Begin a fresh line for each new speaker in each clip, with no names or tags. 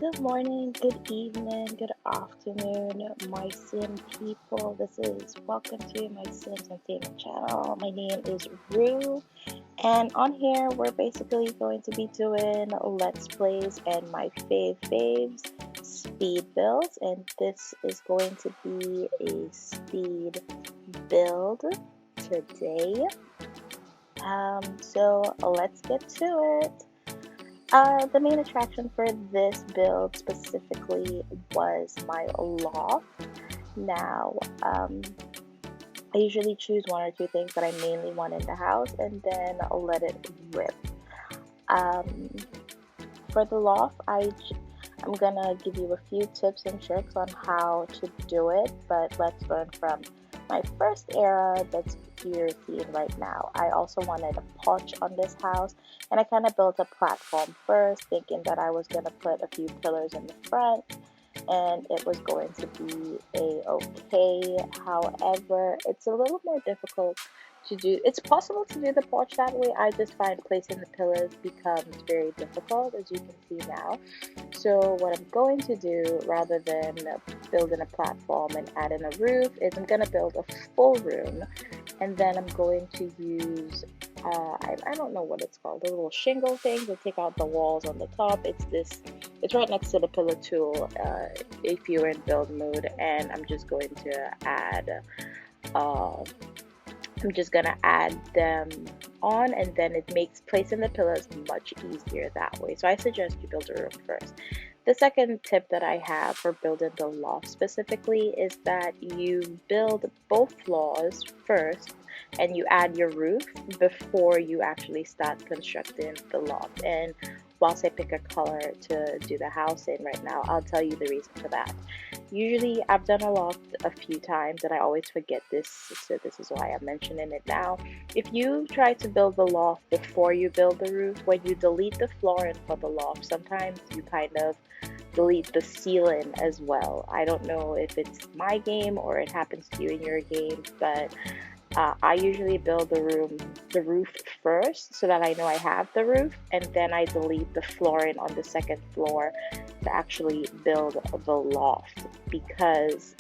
Good morning, good evening, good afternoon, my sim people. This is welcome to my Sims Entertainment channel. My name is Rue, and on here we're basically going to be doing Let's Plays and my faves speed builds, and this is going to be a speed build today. So let's get to it. The main attraction for this build specifically was my loft. Now, I usually choose one or two things that I mainly want in the house and then I'll let it rip. Um, for the loft, I'm gonna give you a few tips and tricks on how to do it, but let's learn from my first era that's you're seeing right now. I also wanted a porch on this house, and I kind of built a platform first, thinking that I was gonna put a few pillars in the front and it was going to be a-okay. However, it's a little more difficult to do. It's possible to do the porch that way. I just find placing the pillars becomes very difficult, as you can see now. So what I'm going to do, rather than building a platform and adding a roof, is I'm going to build a full room, and then I'm going to use I don't know what it's called, the little shingle things that take out the walls on the top. It's right next to the pillar tool if you're in build mode, and uh, I'm just gonna add them on, and then it makes placing the pillars much easier that way. So I suggest you build a room first. The second tip that I have for building the loft specifically is that you build both floors first and you add your roof before you actually start constructing the loft. And whilst I pick a color to do the house in right now, I'll tell you the reason for that. Usually I've done a loft a few times and I always forget this, so this is why I'm mentioning it now. If you try to build the loft before you build the roof, when you delete the flooring for the loft, sometimes you kind of delete the ceiling as well. I don't know if it's my game or it happens to you in your game, but I usually build the roof first so that I know I have the roof, and then I delete the flooring on the second floor to actually build the loft. Because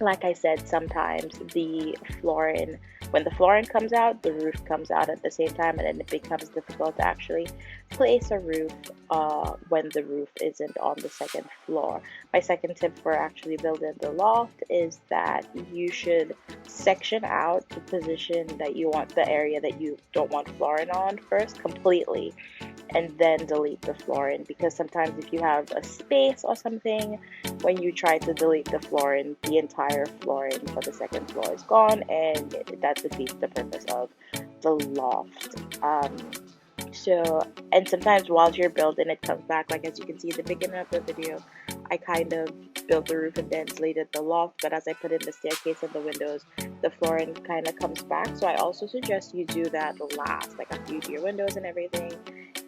like I said, sometimes when the flooring comes out, the roof comes out at the same time, and then it becomes difficult to actually place a roof when the roof isn't on the second floor. My second tip for actually building the loft is that you should section out the position that you want, the area that you don't want flooring on first completely, and then delete the flooring, because sometimes if you have a space or something, when you try to delete the flooring, the entire flooring for the second floor is gone, and that defeats the purpose of the loft. And sometimes while you're building, it comes back. Like as you can see in the beginning of the video, I kind of built the roof and then deleted the loft, but as I put in the staircase and the windows, the flooring kind of comes back. So I also suggest you do that last, like after you do your windows and everything,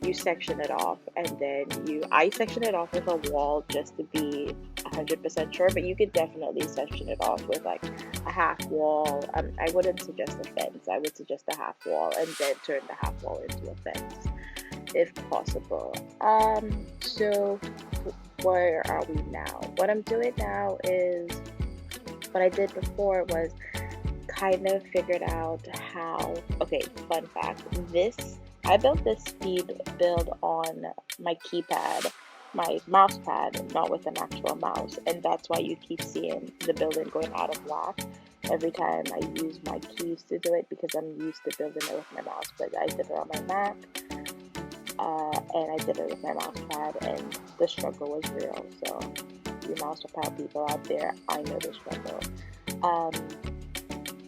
you section it off, and then I section it off with a wall just to be 100% sure, but you could definitely section it off with like a half wall. I wouldn't suggest a fence. I would suggest a half wall and then turn the half wall into a fence if possible. So where are we now? What I'm doing now is what I did before was kind of figured out how. Okay, fun fact, I built this speed build on my keypad, my mouse pad, not with an actual mouse, and that's why you keep seeing the building going out of whack every time I use my keys to do it, because I'm used to building it with my mouse. But I did it on my Mac, and I did it with my mouse pad, and the struggle was real. So you mouse pad people out there, I know the struggle. Um,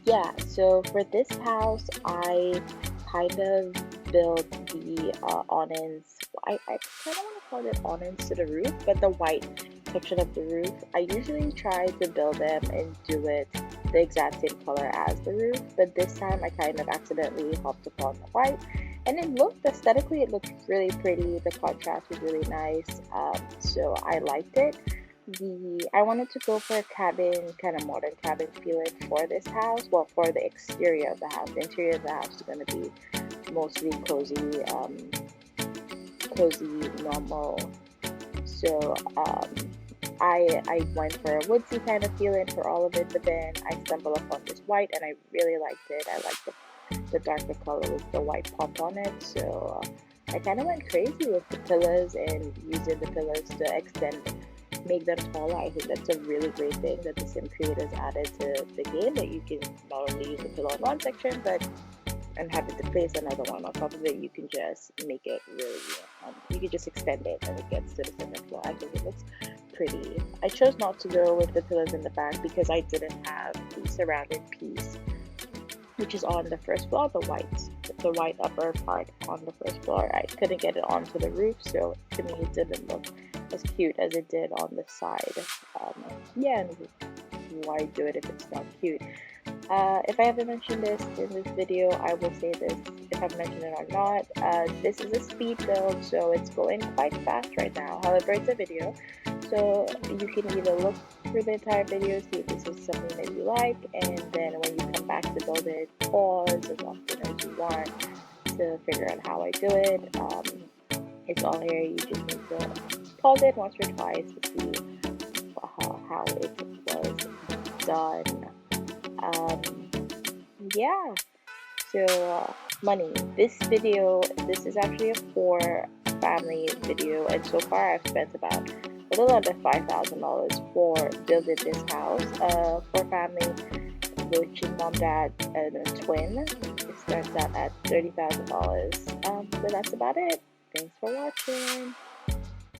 yeah, so for this house, I kind of built the awnings. I kind of want to call it awnings to the roof, but the white section of the roof. I usually try to build them and do it the exact same color as the roof, but this time I kind of accidentally hopped upon the white, and aesthetically, it looked really pretty. The contrast was really nice, so I liked it. I wanted to go for a cabin, kind of modern cabin feeling for this house. Well, for the exterior of the house. The interior of the house is going to be mostly cozy, normal So I went for a woodsy kind of feeling for all of it, but then I stumbled upon this white and I really liked it. I liked the darker color with the white pop on it. So I kind of went crazy with the pillars and using the pillars to extend, make them taller. I think that's a really great thing that the Sim creators added to the game, that you can not only use the pillar in one section, but and having to place another one on top of it, you can just make it really, you can just extend it and it gets to the second floor. I think it looks pretty. I chose not to go with the pillars in the back because I didn't have the surrounding piece, which is on the first floor, the white upper part on the first floor. I couldn't get it onto the roof, so to me it didn't look as cute as it did on the side. Yeah, and why do it if it's not cute? If I haven't mentioned this in this video, I will say this if I've mentioned it or not. This is a speed build, so it's going quite fast right now. However, it's a video, so you can either look through the entire video, see if this is something that you like, and then when you come back to build it, pause as often as you want to figure out how I do it. It's all here. You just need to pause it once or twice to see how it was done. Yeah, so money. This is actually a 4 family video, and so far I've spent about a little under $5,000 for building this house. 4 family, which is mom, dad, and a twin. It starts out at $30,000. So that's about it. Thanks for watching.